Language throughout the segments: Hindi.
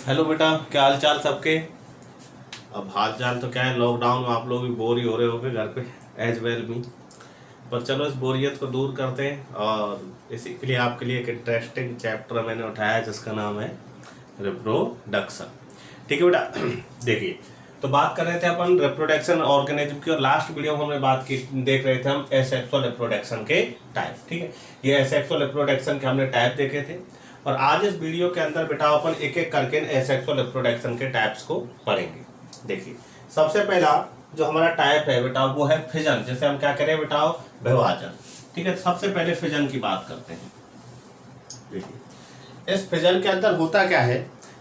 हेलो बेटा, क्या हाल चाल सबके। अब हाल चाल तो क्या है, लॉकडाउन में आप लोग भी बोर ही हो रहे होगे घर पे, एज वेल मी। पर चलो इस बोरियत को दूर करते हैं और इसी के लिए आपके लिए एक इंटरेस्टिंग चैप्टर मैंने उठाया है जिसका नाम है रिप्रोडक्शन। ठीक है बेटा। देखिए, तो बात कर रहे थे अपन रिप्रोडक्शन ऑर्गेनिज्म की, और लास्ट वीडियो में हमने बात की, देख रहे थे हम एसेक्सुअल रिप्रोडक्शन के टाइप। ठीक है, ये एसेक्सुअल रिप्रोडक्शन के हमने टाइप देखे थे, और आज इस वीडियो के अंदर बेटा अपन एक एक करके एसेक्सुअल रिप्रोडक्शन के टाइप्स को पढ़ेंगे। देखिए, सबसे पहला जो हमारा टाइप है बेटा वो है फिजन, जैसे हम क्या करें बेटा, विभाजन। ठीक है, सबसे पहले फिजन की बात करते हैं। देखिए, इस फिजन के अंदर होता क्या है,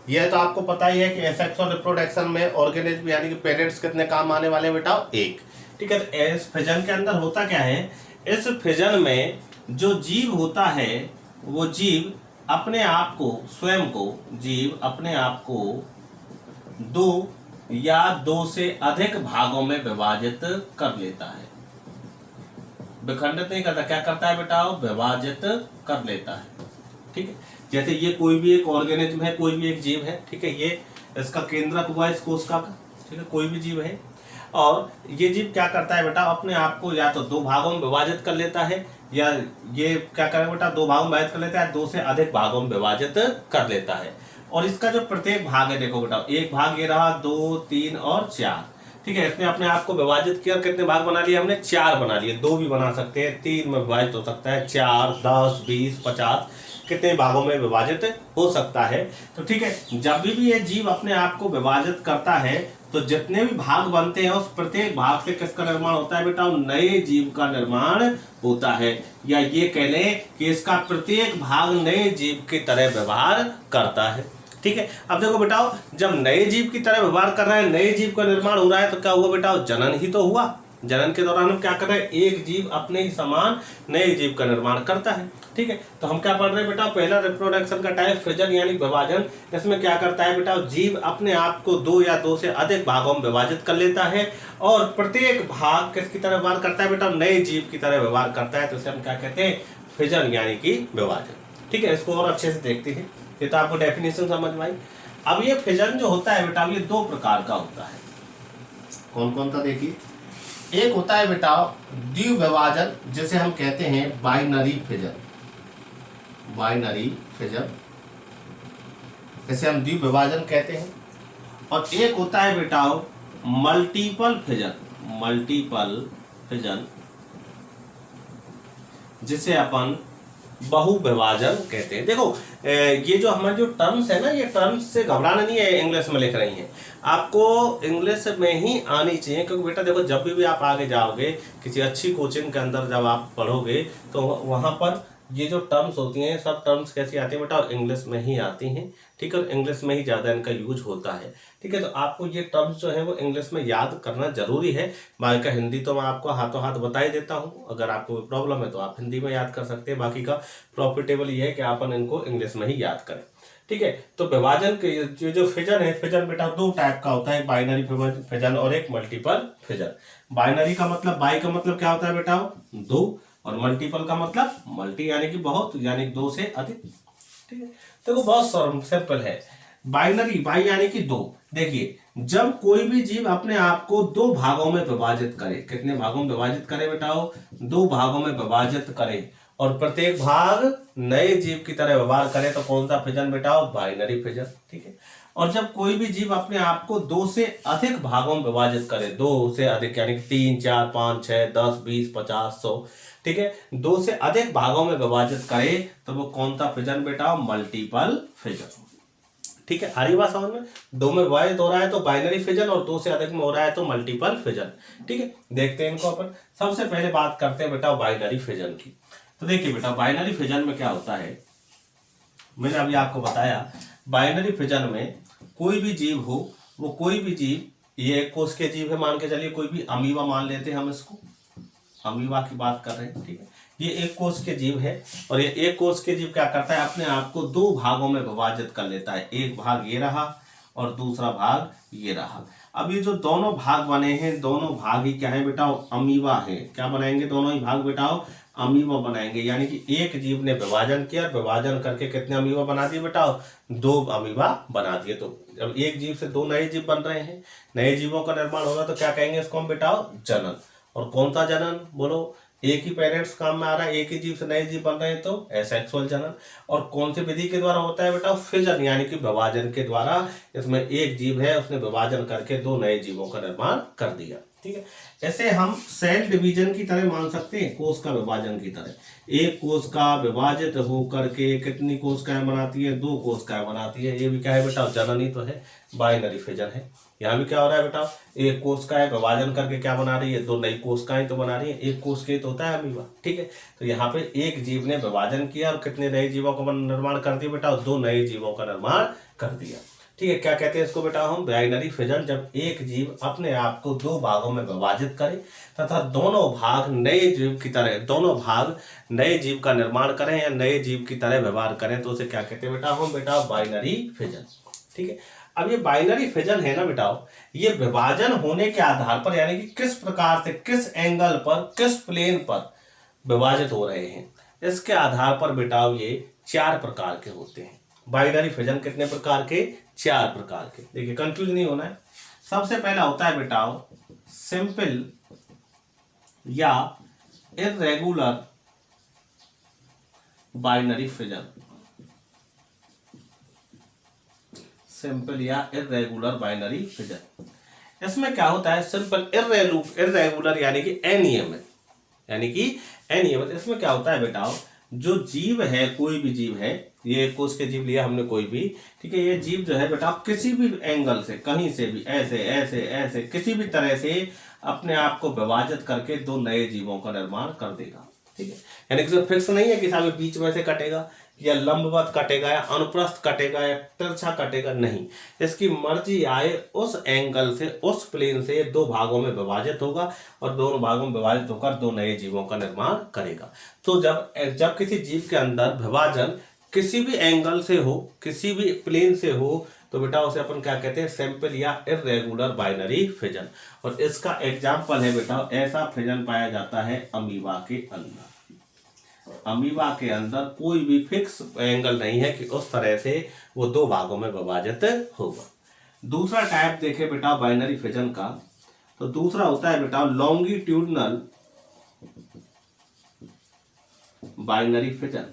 यह तो आपको पता ही है कि एसेक्सुअल रिप्रोडक्शन में ऑर्गेनिज्म यानी कि पेरेंट्स कितने काम आने वाले बेटा, एक। ठीक है, तो इस फिजन के अंदर होता क्या है, इस फिजन में जो जीव होता है वो जीव अपने आप को, स्वयं को, जीव अपने आप को दो या दो से अधिक भागों में विभाजित कर लेता है। विखंडित नहीं करता, क्या करता है बेटा, विभाजित कर लेता है। ठीक है, जैसे ये कोई भी एक ऑर्गेनिज्म है, कोई भी एक जीव है। ठीक है, ये इसका केंद्रक हुआ इस कोशिका का। ठीक है, कोई भी जीव है, और ये जीव क्या करता है बेटा, अपने आप को या तो दो भागों में विभाजित कर लेता है, या ये क्या करेगा बेटा, दो भागों में विभाजित कर लेता है, दो से अधिक भागों में विभाजित कर लेता है। और इसका जो प्रत्येक भाग है, देखो बेटा, एक भाग ये रहा, 2, 3 और 4। ठीक है, इसने अपने आप को विभाजित किया, कितने भाग बना लिए हमने, 4 बना लिए। 2 भी बना सकते हैं, 3 में विभाजित हो सकता है, 4, 10, 20, 50 कितने भागों में विभाजित हो सकता है। तो ठीक है, जब भी ये जीव अपने आप को विभाजित करता है तो जितने भी भाग बनते हैं उस प्रत्येक भाग से किसका निर्माण होता है बेटा, नए जीव का निर्माण होता है। या ये कह लें कि इसका प्रत्येक भाग नए जीव की तरह व्यवहार करता है। ठीक है, अब देखो बेटा, जब नए जीव की तरह व्यवहार कर रहा है, नए जीव का निर्माण हो रहा है, तो क्या हुआ बेटा, जनन ही तो हुआ। जनन के दौरान हम क्या कर रहे हैं, एक जीव अपने ही समान नए जीव का निर्माण करता है। ठीक है, तो हम क्या पढ़ रहे हैं बेटा, पहला रिप्रोडक्शन का टाइप फिजन यानी विभाजन। इसमें क्या करता है बेटा, जीव अपने आप को दो या दो से अधिक भागों में विभाजित कर लेता है, और प्रत्येक भाग किसकी तरह व्यवहार करता है बेटा, नए जीव की तरह व्यवहार करता है। तो इसे हम क्या कहते हैं, फिजन यानी कि विभाजन। ठीक है, इसको और अच्छे से देखते हैं, ये तो आपको डेफिनेशन समझ में आई। अब ये फिजन जो होता है बेटा, ये दो प्रकार का होता है। कौन कौन सा देखिए, एक होता है बेटा द्विविभाजन, जिसे हम कहते हैं बाइनरी फिजन। बाइनरी फिजन, इसे हम द्विविभाजन कहते हैं। और एक होता है बेटा मल्टीपल फिजन। मल्टीपल फिजन, जिसे अपन बहुविभाजन कहते हैं। देखो, ये जो हमारे जो टर्म्स है ना, ये टर्म्स से घबराना नहीं है, इंग्लिश में लिख रही हैं, आपको इंग्लिश में ही आनी चाहिए। क्योंकि बेटा देखो, जब भी आप आगे जाओगे किसी अच्छी कोचिंग के अंदर, जब आप पढ़ोगे तो वहाँ पर ये जो टर्म्स होती हैं, सब टर्म्स कैसी आती हैं बेटा, इंग्लिश में ही आती हैं। ठीक है, और इंग्लिश में ही ज़्यादा इनका यूज होता है। ठीक है, तो आपको ये टर्म्स जो है वो इंग्लिश में याद करना जरूरी है। बाकी का हिंदी तो मैं आपको हाथों हाथ बता ही देता हूँ, अगर आपको कोई प्रॉब्लम है तो आप हिंदी में याद कर सकते हैं। बाकी का प्रॉफिटेबल ये है कि अपन इनको इंग्लिश में ही याद करें। ठीक है, तो विभाजन के जो फिजन है, फिजन बेटा दो टाइप का होता है, बाइनरी फिजन और एक मल्टीपल फिजन। बाइनरी का मतलब, बाई का मतलब क्या होता है बेटा, दो, और मल्टीपल का मतलब मल्टी यानी कि बहुत, यानी दो से अधिक। ठीक है, तो बहुत सिंपल है। बाइनरी, बाई यानी कि दो। देखिए, जब कोई भी जीव अपने आप को दो भागों में विभाजित करे, कितने भागों में विभाजित करे बेटा, दो भागों में विभाजित करे, और प्रत्येक भाग नए जीव की तरह व्यवहार करे, तो कौन सा फिजन बेटा, बाइनरी फिजन। ठीक है, और जब कोई भी जीव अपने आप को दो से अधिक भागों में विभाजित करे, दो से अधिक यानी कि 3, 4, 5, 6, 10, 20, 50, 100, ठीक है, दो से अधिक भागों में विभाजित करे, तो वो कौन सा फिजन बेटा, मल्टीपल फिजन। ठीक है, हरी बात समझ में, दो में विभाजित हो रहा है तो बाइनरी फिजन, और दो से अधिक में हो रहा है तो मल्टीपल फिजन। ठीक है, देखते हैं इनको अपन। सबसे पहले बात करते हैं बेटा बाइनरी फिजन की। तो देखिए बेटा, बाइनरी फिजन में क्या होता है, मैंने अभी आपको बताया, बाइनरी फिजन में कोई भी जीव हो, वो कोई भी जीव, ये एक कोष के जीव है मान के चलिए, कोई भी अमीबा मान लेते हैं हम इसको, अमीबा की बात कर रहे हैं। ठीक है, ये एक कोष के जीव है, और ये एक कोष के जीव क्या करता है, अपने आप को दो भागों में विभाजित कर लेता है। एक भाग ये रहा और दूसरा भाग ये रहा। अब ये जो दोनों भाग बने हैं, दोनों भाग ही क्या है बेटा, अमीबा है। क्या बनाएंगे दोनों ही भाग बेटा, अमीबा बनाएंगे, यानी कि एक जीव ने विभाजन किया, विभाजन करके कितने अमीबा बना दिए बेटा, 2 अमीबा बना दिए। तो जब एक जीव से 2 नए जीव बन रहे हैं, नए जीवों का निर्माण हो रहा है, तो क्या कहेंगे इसको हम बेटा, जनन। और कौन सा जनन बोलो, एक ही पेरेंट्स काम में आ रहा है, एक ही जीव से नए जीव बन रहे हैं तो एसेक्सुअल जनन। और कौन सी विधि के द्वारा होता है बेटा, फिजन, यानी कि विभाजन के द्वारा। इसमें एक जीव है, उसने विभाजन करके 2 नए जीवों का निर्माण कर दिया। ठीक है, ऐसे हम सेल डिवीजन की तरह मान सकते हैं, कोष का विभाजन की तरह। एक कोशिका विभाजित होकर के कितनी कोशिकाएं बनाती है, 2 कोशिकाएं बनाती है। ये भी क्या है बेटा, जनन ही तो है, बाइनरी फिजन है। यहाँ भी क्या हो रहा है बेटा, एक कोशिका है, विभाजन करके क्या बना रही है, 2 नई कोशिकाएं तो बना रही है। एक कोश के तो होता है अमीबा। ठीक है, तो यहाँ पे एक जीव ने विभाजन किया और कितने नए जीवों का निर्माण कर दिया बेटा, 2 नए जीवों का निर्माण कर दिया। ठीक है, क्या कहते हैं इसको बेटा हम, बाइनरी फिजन। जब एक जीव अपने आप को 2 भागों में विभाजित करे तथा दोनों भाग नए जीव की तरह, दोनों भाग नए जीव का निर्माण करें या नए जीव की तरह व्यवहार करें, तो उसे क्या कहते हैं बेटा हम, बेटा बाइनरी फिजन। ठीक है, अब ये बाइनरी फिजन है ना बेटा, ये विभाजन होने के आधार पर, यानी कि किस प्रकार से, किस एंगल पर, किस प्लेन पर विभाजित हो रहे हैं, इसके आधार पर बेटा ये 4 प्रकार के होते हैं। बाइनरी फिजन कितने प्रकार के, 4 प्रकार के। देखिए कंफ्यूज नहीं होना है। सबसे पहला होता है बेटा सिंपल या इर्रेगुलर बाइनरी फिजन। सिंपल या इर्रेगुलर बाइनरी फिजन, इसमें क्या होता है, सिंपल इर्रेगुलर यानी कि अनियमित, यानी कि अनियमित। इसमें क्या होता है बेटा, जो जीव है, कोई भी जीव है, ये कोष के जीव लिया हमने कोई भी, ठीक है, ये जीव जो है बेटा किसी भी एंगल से, कहीं से भी, ऐसे ऐसे ऐसे किसी भी तरह से अपने आप को विभाजित करके 2 नए जीवों का निर्माण कर देगा। ठीक है, यानी कि फिक्स नहीं है कि साहब बीच में से कटेगा या लंबवत कटेगा या अनुप्रस्थ कटेगा या तिरछा कटेगा, नहीं। इसकी मर्जी आए उस एंगल से, उस प्लेन से 2 भागों में विभाजित होगा और दोनों भागों में विभाजित होकर 2 नए जीवों का निर्माण करेगा। तो जब किसी जीव के अंदर विभाजन किसी भी एंगल से हो, किसी भी प्लेन से हो, तो बेटा उसे अपन क्या कहते हैं, सिंपल या इर्रेगुलर बाइनरी फिजन। और इसका एग्जाम्पल है बेटा, ऐसा फिजन पाया जाता है अमीबा के अंदर। अमीबा के अंदर कोई भी फिक्स एंगल नहीं है कि उस तरह से वो 2 भागों में विभाजित होगा। दूसरा टाइप देखे बेटा बाइनरी फिजन का, तो दूसरा होता है बेटा लॉन्गिट्यूडनल बाइनरी फिजन,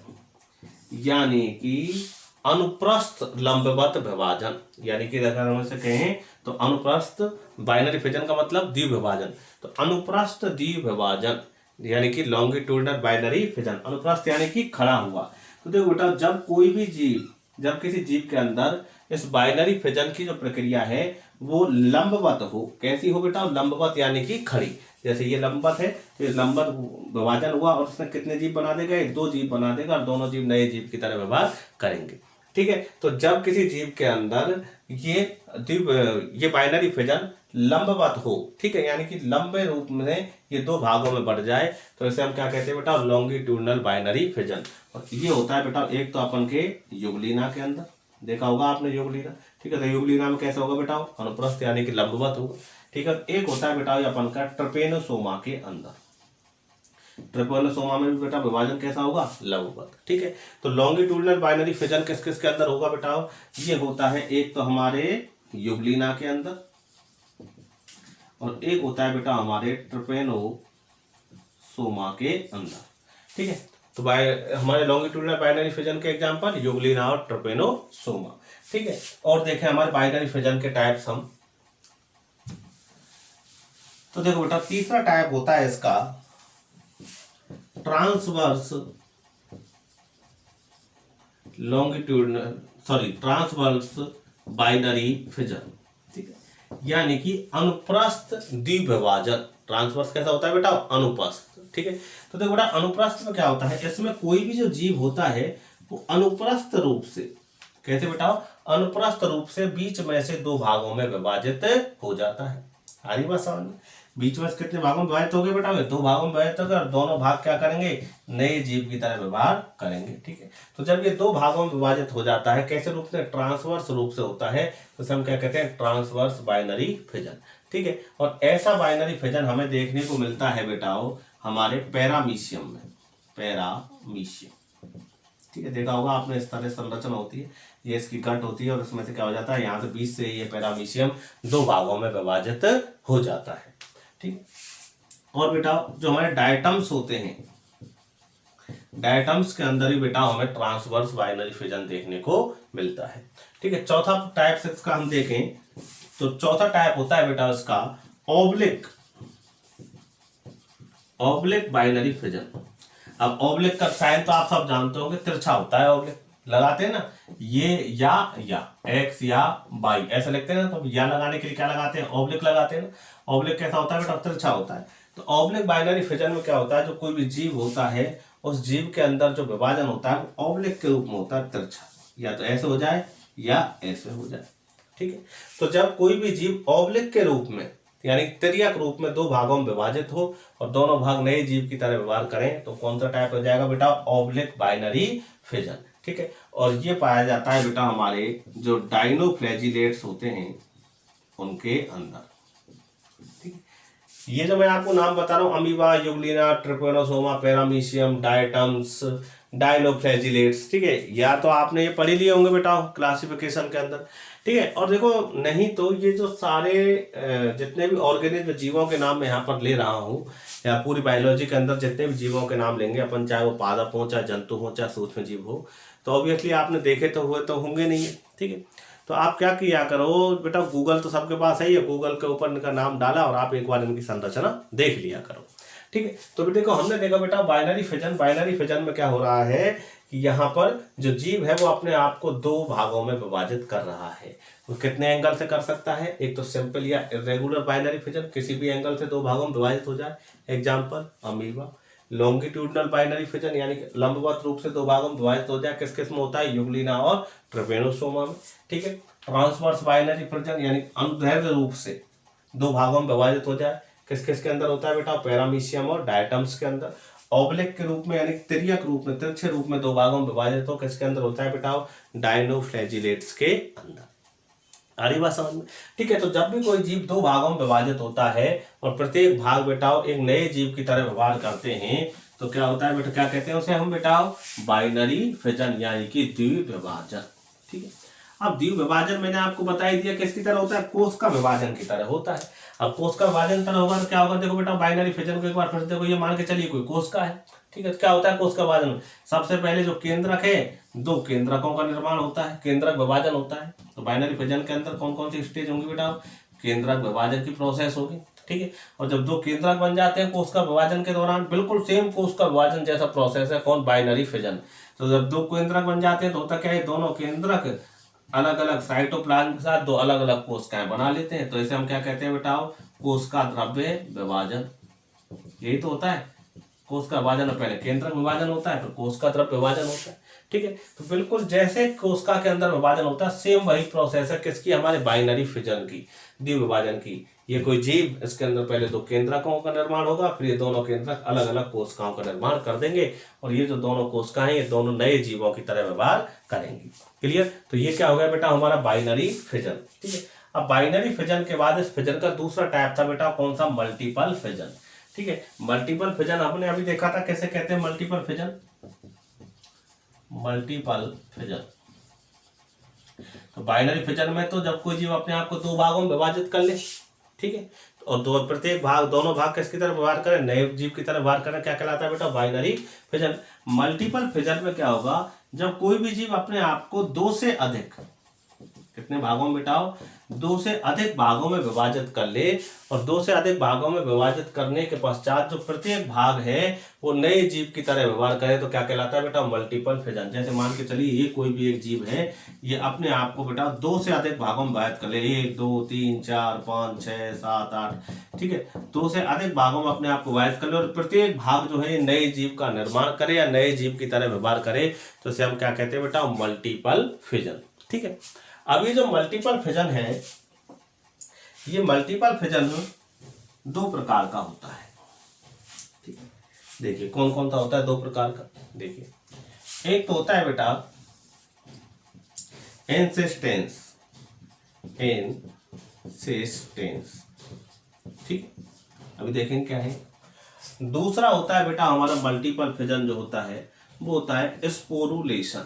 यानी कि अनुप्रस्थ लंबवत विभाजन। यानी कि अगर हम इसे कहें तो अनुप्रस्थ बाइनरी फिजन का मतलब द्विविभाजन, तो अनुप्रस्थ द्विविभाजन यानी कि लॉन्गिट्यूडनल बाइनरी फिजन। अनुप्रस्थ यानी कि खड़ा हुआ। तो देखो बेटा, जब कोई भी जीव, जब किसी जीव के अंदर इस बाइनरी फिजन की जो प्रक्रिया है वो लंबवत हो, कैसी हो बेटा, लंबवत यानी कि खड़ी। जैसे ये लंबवत है, तो ये लंबवत विभाजन हुआ और उसने कितने जीव बना देगा, 2 जीव बना देगा और दोनों जीव नए जीव की तरह व्यवहार करेंगे। ठीक है, तो जब किसी जीव के अंदर ये बाइनरी फिजन लंबवत हो, ठीक है, यानी कि लंबे रूप में ये 2 भागों में बढ़ जाए, तो इसे हम क्या कहते हैं बेटा, लॉन्गिट्यूडनल बाइनरी फिजन। और ये होता है बेटा एक तो अपन के युगलिना के अंदर, देखा होगा आपने युगलिना। ठीक है, तो युगलिना में कैसा होगा बेटा, अनुप्रस्थ यानी कि लंबवत होगा। ठीक है, एक होता है बेटा ये अपन का ट्रपेनोसोमा के अंदर। ट्रपेनोसोमा में भी बेटा विभाजन कैसा होगा, लंबवत। ठीक है, तो लॉन्गिट्यूडनल बाइनरी फिजन किस किस के अंदर होगा बेटा, ये होता है एक तो हमारे युगलिना के अंदर और एक होता है बेटा हमारे ट्रपेनोसोमा के अंदर। ठीक है, तो हमारे लॉन्गिट्यूडनल बाइनरी फिजन के एग्जांपल युगलिना और ट्रपेनोसोमा। ठीक है, और देखें हमारे बाइनरी फिजन के टाइप्स हम, तो देखो बेटा तीसरा टाइप होता है इसका ट्रांसवर्स बाइनरी फिजन। ठीक है, यानी कि अनुप्रस्थ द्विविभाजन। ट्रांसवर्स कैसा होता है बेटा, अनुप्रस्थ। ठीक है, तो देखो बेटा अनुप्रस्थ में क्या होता है, इसमें कोई भी जो जीव होता है वो अनुप्रस्थ रूप से, कैसे बेटा, अनुप्रस्थ रूप से बीच में से 2 भागों में विभाजित हो जाता है। आ रही बात समझ में, बीच में कितने भागों में विभाजित हो गए बेटा, 2 भागों में विभाजित होकर दोनों भाग क्या करेंगे, नए जीव की तरह व्यवहार करेंगे। ठीक है, तो जब ये 2 भागों में विभाजित हो जाता है, कैसे रूप से, ट्रांसवर्स रूप से होता है, तो हम क्या कहते हैं, ट्रांसवर्स बाइनरी फिजन। ठीक है, और ऐसा बाइनरी फिजन हमें देखने को मिलता है बेटा हमारे पैरामीशियम में। पैरामीशियम। ठीक है, देखा होगा आपने, इस तरह संरचना होती है, ये इसकी गंठ होती है और इसमें से क्या हो जाता है, यहाँ से बीच से ये पैरामीशियम दो भागों में विभाजित हो जाता है। ठीक है, और बेटा जो हमारे डायटम्स होते हैं, डायटम्स के अंदर ही बेटा हमें ट्रांसवर्स बाइनरी फिजन देखने को मिलता है। ठीक है, चौथा टाइप इसका हम देखें तो चौथा टाइप होता है बेटा इसका ऑब्लिक बाइनरी फिजन। अब ऑब्लिक का साइन तो आप सब जानते होंगे, तिरछा होता है ऑब्लिक, लगाते हैं ना, ये या एक्स या वाई ऐसा लिखते हैं ना, तो या लगाने के लिए क्या लगाते हैं, ऑब्लिक लगाते हैं ना। ऑब्लिक कैसा होता है बेटा, तिरछा होता है। तो ऑब्लिक बाइनरी फिजन में क्या होता है, जो कोई भी जीव होता है उस जीव के अंदर जो विभाजन होता है वो ऑब्लिक के रूप में होता है, तिरछा, या तो ऐसे हो जाए या ऐसे हो जाए। ठीक है, तो जब कोई भी जीव ऑब्लिक के रूप में यानी तिर्यक रूप में दो भागों में विभाजित हो और दोनों भाग नए जीव की तरह व्यवहार करें तो कौन सा टाइप हो जाएगा बेटा, ऑब्लिक बाइनरी फिजन। ठीक है, और ये पाया जाता है बेटा हमारे जो डाइनोफ्लैजिलेट्स होते हैं उनके अंदर। ठीक है, ये जो मैं आपको नाम बता रहा हूँ, amoeba, Euglena, Trypanosoma, paramecium, diatoms, dinoflagellates. ठीक है, या तो आपने ये पढ़ लिए होंगे बेटा क्लासिफिकेशन के अंदर। ठीक है, और देखो नहीं तो ये जो सारे जितने भी ऑर्गेनिज्म जीवों के नाम मैं यहाँ पर ले रहा हूँ, या पूरी बायोलॉजी के अंदर जितने भी जीवों के नाम लेंगे अपन, चाहे वो पादप हो, चाहे जंतु हो, चाहे सूक्ष्म जीव हो, तो ऑब्वियसली आपने देखे तो हुए तो होंगे नहीं है। ठीक है, तो आप क्या किया करो बेटा, गूगल तो सबके पास है ही है, गूगल के ऊपर इनका नाम डाला और आप एक बार इनकी संरचना देख लिया करो। ठीक है, तो देखो हमने देखा बेटा बाइनरी फिजन में क्या हो रहा है कि यहाँ पर जो जीव है वो अपने आप को दो भागों में विभाजित कर रहा है। वो कितने एंगल से कर सकता है, एक तो सिंपल या इरेगुलर बाइनरी फिजन, किसी भी एंगल से दो भागों में विभाजित हो जाए, example amoeba. Longitudinal binary fission यानी कि लंबवत रूप से दो भागों में विभाजित हो जाए, किस किस में होता है, यूग्लिना और ट्रिपेनोसोमा में। ठीक है, ट्रांसवर्स बाइनरी फिजन यानी अनुदैर्ध्य रूप से दो भागों में विभाजित हो जाए, किस किस के अंदर होता है बेटा, पैरामीशियम और डायटम्स के अंदर। ऑब्लिक के रूप में यानी तिर्यक रूप में, तिरछे रूप में दो भागों में विभाजित हो, किसके अंदर होता है बेटा, डाइनोफ्लैजिलेट्स के अंदर। आ रही बात समझ में। ठीक है, तो जब भी कोई जीव दो भागों में विभाजित होता है और प्रत्येक भाग बेटाओ एक नए जीव की तरह व्यवहार करते हैं तो क्या होता है बेटा, क्या कहते हैं उसे हम बेटाओ, बाइनरी फिजन यानी कि द्विविभाजन। ठीक है, अब द्विविभाजन मैंने आपको बता ही दिया किसकी तरह होता है, कोष का विभाजन की तरह होता है। अब कोष का विभाजन तरह होगा तो क्या होगा, देखो बेटा बाइनरी फिजन को एक बार फिर से देखो, ये मान के चलिए कोई कोष का है। ठीक है, तो क्या होता है कोष का विभाजन, सबसे पहले जो केंद्रक है, दो केंद्रकों का निर्माण होता है, केंद्रक विभाजन होता है। तो बाइनरी फिजन के अंदर कौन कौन सी स्टेज होंगी बेटा, केंद्रक विभाजन की प्रोसेस होगी। ठीक है, और जब दो केंद्रक बन जाते हैं कोष का विभाजन के दौरान, बिल्कुल सेम कोष का विभाजन जैसा प्रोसेस है, कौन, बाइनरी फिजन। तो जब दो केंद्रक बन जाते हैं तो होता क्या है, दोनों केंद्रक अलग अलग साइटोप्लाज्म के साथ दो अलग अलग कोशिकाएं बना लेते हैं। तो इसे हम क्या कहते हैं बेटाओ, कोशिका द्रव्य विभाजन। यही तो होता है कोष का विभाजन, पहले केंद्रक विभाजन होता है फिर कोशिका द्रव्य विभाजन होता है। ठीक है, तो बिल्कुल जैसे कोशिका के अंदर विभाजन होता है सेम वही प्रोसेस है किसकी, हमारे बाइनरी फिजन की, द्विविभाजन की। ये कोई जीव, इसके अंदर पहले दो केंद्रकों का निर्माण होगा, फिर ये दोनों केंद्रक अलग अलग कोशिकाओं का निर्माण कर देंगे और ये जो दोनों कोशिकाएं ये दोनों नए जीवों की तरह व्यवहार करेंगी। क्लियर, तो ये क्या हो गया बेटा हमारा बाइनरी फिजन। ठीक है, अब बाइनरी फिजन के बाद इस फिजन का दूसरा टाइप था बेटा कौन सा, मल्टीपल फिजन। ठीक है, मल्टीपल फिजन आपने अभी देखा था कैसे कहते हैं मल्टीपल फिजन, मल्टीपल फिजन। तो बाइनरी फिजन में तो जब कोई जीव अपने आप को दो भागों में विभाजित कर ले, ठीक है, और दो प्रत्येक भाग, दोनों भाग किसकी तरह व्यवहार करें, नए जीव की तरह व्यवहार करें, क्या कहलाता है बेटा, बाइनरी फिजन। मल्टीपल फिजन में क्या होगा, जब कोई भी जीव अपने आप को दो से अधिक, कितने भागों में बेटाओ, दो से अधिक भागों में विभाजित कर ले और दो से अधिक भागों में विभाजित करने के पश्चात जो प्रत्येक भाग है वो नए जीव की तरह व्यवहार करे तो क्या कहलाता है बेटा, मल्टीपल फिजन। जैसे मान के चलिए ये कोई भी एक जीव है, ये अपने आप को बेटा दो से अधिक भागों में विभाजित कर ले, 1 2 3 4 5 6 7 8, ठीक है, दो से अधिक भागों में अपने आप को विभाजित कर ले और प्रत्येक भाग जो है नए जीव का निर्माण करे या नए जीव की तरह व्यवहार करे तो इसे हम क्या कहते हैं बेटा, मल्टीपल फिजन। ठीक है, अब ये जो मल्टीपल फिजन है, ये मल्टीपल फिजन दो प्रकार का होता है। ठीक है, देखिए कौन कौन सा होता है दो प्रकार का, देखिए एक तो होता है बेटा एंसेस्टेंस, एंसेस्टेंस। ठीक, अभी देखेंगे क्या है दूसरा होता है बेटा हमारा मल्टीपल फिजन जो होता है वो होता है स्पोरुलेशन,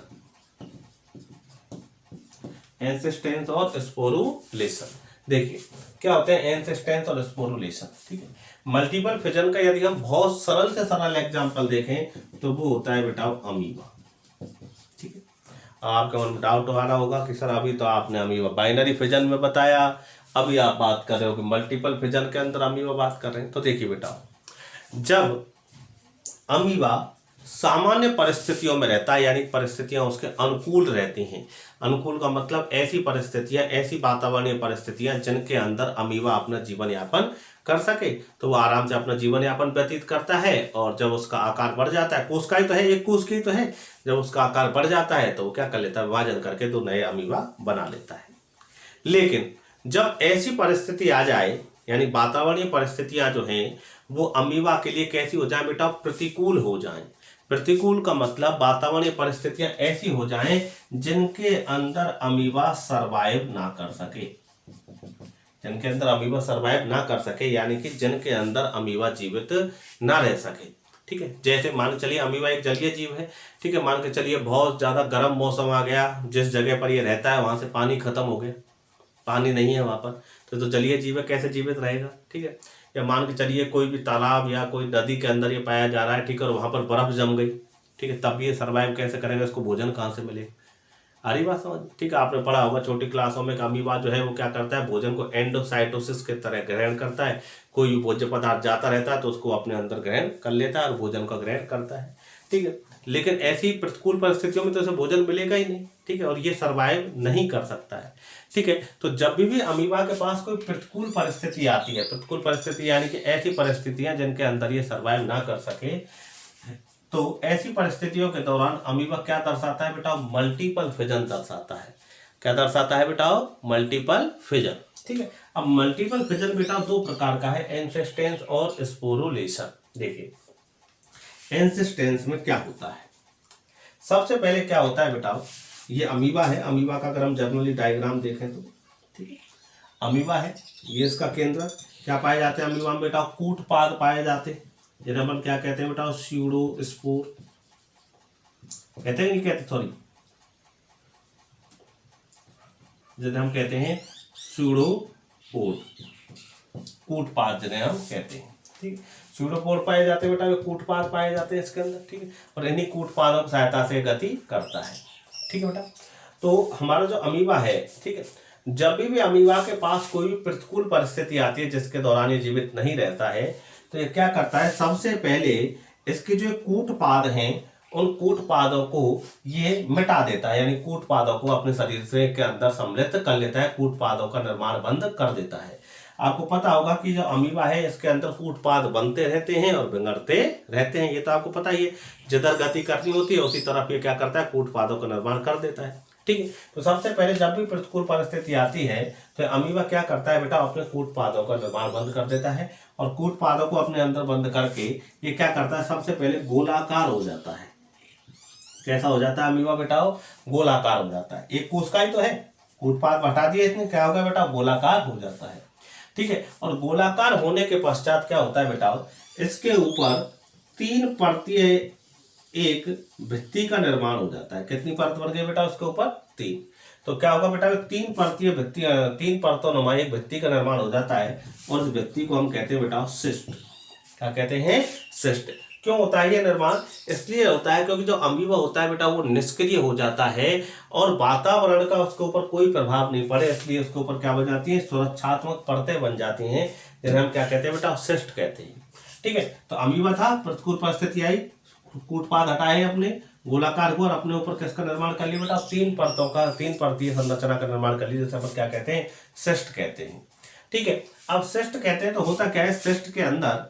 एंसेस्टेंस और स्पोरुलेशन। देखिए क्या होते हैं एंसेस्टेंस और स्पोरुलेशन, ठीक है। मल्टीपल फिजन का यदि हम बहुत सरल से सरल एग्जांपल देखें तो वो होता है बेटा अमीबा, ठीक है। आपके मन में डाउट आ रहा होगा कि सर अभी तो आपने अमीबा बाइनरी फिजन में बताया, अभी आप बात कर रहे हो कि मल्टीपल फिजन के अंदर अमीबा बात कर रहे हैं। तो देखिए बेटा, जब अमीबा सामान्य परिस्थितियों में रहता है, यानी परिस्थितियां उसके अनुकूल रहती हैं, अनुकूल का मतलब ऐसी परिस्थितियां, ऐसी वातावरणीय परिस्थितियां जिनके अंदर अमीबा अपना जीवन यापन कर सके, तो वो आराम से अपना जीवन यापन व्यतीत करता है। और जब उसका आकार बढ़ जाता है, कोशिका ही तो है, एक कोशिका ही तो है, जब उसका आकार बढ़ जाता है तो वो क्या कर लेता है, विभाजन करके दो नए अमीबा बना लेता है। लेकिन जब ऐसी परिस्थिति आ जाए, यानी वातावरणीय परिस्थितियां जो हैं वो अमीबा के लिए कैसी हो जाए बेटा, प्रतिकूल हो जाएं। प्रतिकूल का मतलब वातावरणीय परिस्थितियां ऐसी हो जाएं जिनके अंदर अमीबा सरवाइव ना कर सके, जिनके अंदर अमीबा सरवाइव ना कर सके, यानी कि जिनके अंदर अमीबा जीवित ना रह सके, ठीक है। जैसे मान के चलिए अमीबा एक जलीय जीव है, ठीक है। मान के चलिए बहुत ज़्यादा गर्म मौसम आ गया, जिस जगह पर ये रहता है वहाँ से पानी खत्म हो गया, पानी नहीं है वहाँ पर, तो जलीय जीव है, कैसे जीवित रहेगा, ठीक है। या मान के चलिए कोई भी तालाब या कोई नदी के अंदर ये पाया जा रहा है, ठीक है, और वहाँ पर बर्फ़ जम गई, ठीक है, तब ये सर्वाइव कैसे करेगा, इसको भोजन कहाँ से मिले, आ रही बात समझ, ठीक है। आपने पढ़ा होगा छोटी क्लासों में, अमीबा जो है वो क्या करता है, भोजन को एंडोसाइटोसिस के तरह ग्रहण करता है। कोई भी भोज्य पदार्थ जाता रहता है तो उसको अपने अंदर ग्रहण कर लेता है और भोजन का ग्रहण करता है, ठीक है। लेकिन ऐसी प्रतिकूल परिस्थितियों में तो उसे भोजन मिलेगा ही नहीं, ठीक है, और ये सर्वाइव नहीं कर सकता है, ठीक है। तो जब भी अमीबा के पास कोई प्रतिकूल परिस्थिति आती है, प्रतिकूल परिस्थिति यानी कि ऐसी परिस्थितियां जिनके अंदर ये सर्वाइव ना कर सके, तो ऐसी परिस्थितियों के दौरान अमीबा क्या दर्शाता है बेटा, मल्टीपल फिजन दर्शाता है। क्या दर्शाता है बेटा, मल्टीपल फिजन, ठीक है। अब मल्टीपल फिजन बेटा दो प्रकार का है, एंसेस्टेंस और स्पोरुलेशन। देखिए एंसेस्टेंस में क्या होता है, सबसे पहले क्या होता है बेटा, ये अमीबा है, अमीबा का अगर हम जर्नली डायग्राम देखें तो, ठीक है, अमीबा है, ये इसका केंद्र, क्या पाए जाते हैं अमीबा में बेटा, कूटपाद पाए जाते हैं, जिन्हें हम क्या कहते हैं बेटा, स्यूडोस्पोर कहते हैं, नहीं कहते, सॉरी, जिन्हें हम कहते हैं स्यूडोपोर, कूटपाद जिन्हें हम कहते हैं, ठीक। स्यूडोपोर पाए जाते हैं बेटा, कूटपाद पाए जाते हैं इसके अंदर, ठीक है, और इन्हीं कूटपादों की सहायता से गति करता है, ठीक है बेटा। तो हमारा जो अमीबा है, ठीक है, जब भी अमीबा के पास कोई भी प्रतिकूल परिस्थिति आती है जिसके दौरान ये जीवित नहीं रहता है, तो ये क्या करता है, सबसे पहले इसके जो कूटपाद हैं उन कूटपादों को ये मिटा देता है, यानी कूटपादों को अपने शरीर से के अंदर सम्मिलित कर लेता है, कूटपादों का निर्माण बंद कर देता है। आपको पता होगा कि जो अमीबा है इसके अंदर कूटपाद बनते रहते हैं और बिगड़ते रहते हैं, ये तो आपको पता ही है। जिधर गति करनी होती है उसी तरफ ये क्या करता है, कूटपादों का निर्माण कर देता है, ठीक है। तो सबसे पहले जब भी प्रतिकूल परिस्थिति आती है तो अमीबा क्या करता है बेटा, अपने कूटपादों का निर्माण बंद कर देता है, और कूटपादों को अपने अंदर बंद करके ये क्या करता है, सबसे पहले गोलाकार हो जाता है। कैसा हो जाता है अमीबा बेटा, गोलाकार हो जाता है, एक कोशिका ही तो है, कूटपाद हटा दिए इसने, क्या होगा बेटा, गोलाकार हो जाता है, ठीक है। और गोलाकार होने के पश्चात क्या होता है बेटा, इसके ऊपर 3 परतीय एक भित्ति का निर्माण हो जाता है। कितनी परत बन गई बेटा उसके ऊपर, 3। तो क्या होगा बेटा, 3 परतीय भित्ति, 3 परतों नुमा एक भित्ति का निर्माण हो जाता है, और इस भित्ति को हम कहते हैं बेटा सिस्ट। क्या कहते हैं, सिस्ट। क्यों होता है ये निर्माण, इसलिए होता है क्योंकि जो अमीबा होता है बेटा वो निष्क्रिय हो जाता है और वातावरण का उसके ऊपर कोई प्रभाव नहीं पड़े, इसलिए उसके ऊपर क्या बन जाती है, सुरक्षात्मक परतें बन जाती हैं, जिन्हें हम क्या कहते हैं बेटा, सिस्ट कहते हैं, ठीक है। तो अमीबा था, प्रतिकूल परिस्थिति आई, कूटपाद हटाए अपने, गोलाकार हुआ और अपने ऊपर किसका निर्माण कर लिया बेटा, 3 परतों का, 3 परतीय संरचना का निर्माण कर लिया, जैसे अपन क्या कहते हैं, सिस्ट कहते हैं, ठीक है। अब सिस्ट कहते हैं तो होता क्या है, सिस्ट के अंदर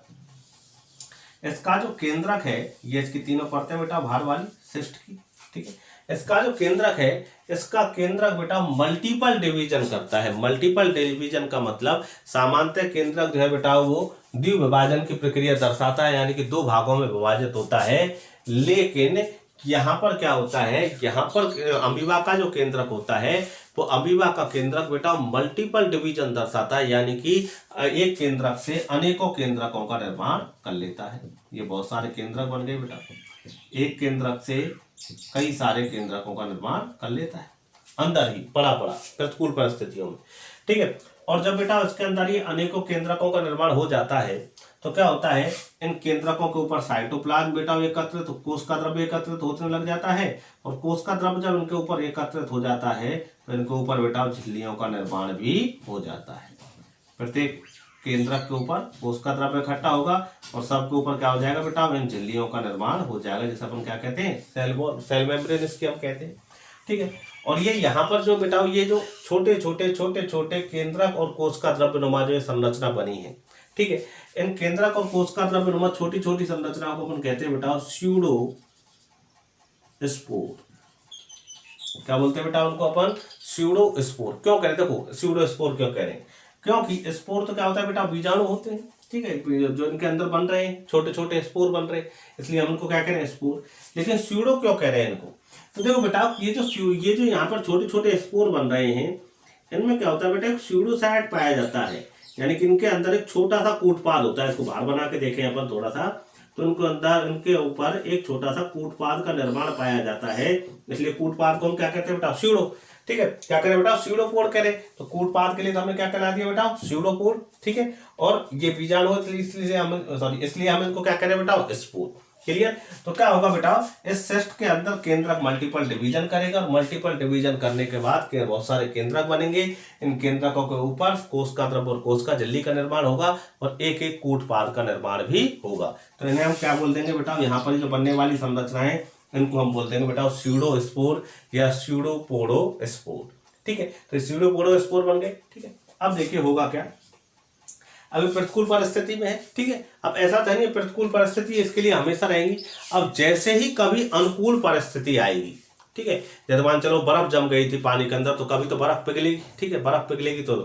इसका जो केंद्रक है, ये इसकी 3 परतें बेटा भार वाली सिस्ट की, ठीक है। इसका जो केंद्रक है, इसका केंद्रक बेटा मल्टीपल डिवीजन करता है। मल्टीपल डिवीजन का मतलब सामान्यतः केंद्रक जो है बेटा वो द्विविभाजन की प्रक्रिया दर्शाता है, यानी कि 2 भागों में विभाजित होता है। लेकिन यहाँ पर क्या होता है, यहाँ पर अमीबा का जो केंद्रक होता है तो अमीबा का केंद्रक बेटा मल्टीपल डिवीजन दर्शाता है, यानी कि एक केंद्रक से अनेकों केंद्रकों का निर्माण कर लेता है। ये बहुत सारे केंद्रक बन गए बेटा, एक केंद्रक से कई सारे केंद्रकों का निर्माण कर लेता है अंदर ही पड़ा प्रतिकूल परिस्थितियों में, ठीक है। और जब बेटा इसके अंदर ये अनेकों केंद्रकों का निर्माण हो जाता है तो क्या होता है, इन केंद्रकों के ऊपर साइटोप्लाज्म बेटा एकत्रित, कोशिका द्रव्य एकत्रित होने लग जाता है, और कोशिका द्रव्य जब इनके ऊपर एकत्रित हो जाता है तो इनके ऊपर बेटा झिल्लियों का निर्माण भी हो जाता है। प्रत्येक केंद्रक के ऊपर कोशिका द्रव्य इकट्ठा होगा और सबके ऊपर क्या हो जाएगा बेटा, इन झिल्लियों का निर्माण हो जाएगा, जिसे अपन क्या कहते हैं, सेल मेम्ब्रेन इसके हम कहते हैं, ठीक है। और ये यहाँ पर जो बेटा ये जो छोटे छोटे केंद्रक और कोशिका द्रव्य नुमा जो संरचना बनी है, ठीक है, इन केंद्रक और कोशिका द्रव्य नुमा छोटी छोटी संरचनाओं को अपन कहते हैं बेटा स्यूडो स्पोर। क्या बोलते हैं बेटा उनको अपन, स्यूडो स्पोर। क्यों कह रहे हैं, देखो स्यूडो स्पोर क्यों कह रहे हैं, क्योंकि स्पोर तो क्या होता है बेटा, बीजाणु होते हैं, ठीक है, जो इनके अंदर बन रहे हैं छोटे छोटे स्पोर बन रहे हैं, इसलिए हम उनको क्या कह रहे हैं, स्पोर। लेकिन स्यूडो क्यों कह रहे हैं इनको, तो देखो बेटा ये जो यहाँ पर छोटे छोटे स्पोर बन रहे हैं, इनमें क्या होता है बेटा, एक स्यूडोसाइट पाया जाता है, यानी कि इनके अंदर एक छोटा सा कूटपाद होता है। इसको बाहर बना के देखें अपन थोड़ा सा, तो इनको अंदर इनके ऊपर एक छोटा सा कूटपाद का निर्माण पाया जाता है, इसलिए कूटपाद को हम क्या कहते हैं बेटा, स्यूडो, ठीक है। क्या करें बेटा, स्यूडोपोड करें, तो कूटपाद के लिए तो हमने क्या करा दिया बेटा, स्यूडोपोड, ठीक है। और ये बीजाणु इसलिए हम इनको क्या करें बेटा, स्पोर। क्लियर। तो क्या होगा बेटा, इस सिस्ट के अंदर केंद्रक मल्टीपल डिवीजन करेगा, और मल्टीपल डिवीजन करने के बाद बहुत सारे केंद्रक बनेंगे। इन केंद्रकों के ऊपर कोशिका द्रव्य और कोशिका झिल्ली का निर्माण होगा, और एक एक कूटपाद का निर्माण भी होगा। तो इन्हें हम क्या बोल देंगे बेटा, यहाँ पर जो बनने वाली संरचनाएं इनको हम बोल देंगे बेटा स्यूडो स्पोर या स्यूडोपोडो स्पोर, ठीक है। तो स्यूडोपोडो स्पोर बन गए, ठीक है। अब देखिए होगा क्या, अभी प्रतिकूल परिस्थिति में है, ठीक है। अब ऐसा तो नहीं प्रतिकूल परिस्थिति इसके लिए हमेशा रहेंगी। अब जैसे ही कभी अनुकूल परिस्थिति आएगी, ठीक है, जैसे मान चलो बर्फ जम गई थी पानी के अंदर, तो कभी तो बर्फ पिघलेगी, ठीक है, बर्फ पिघलेगी तो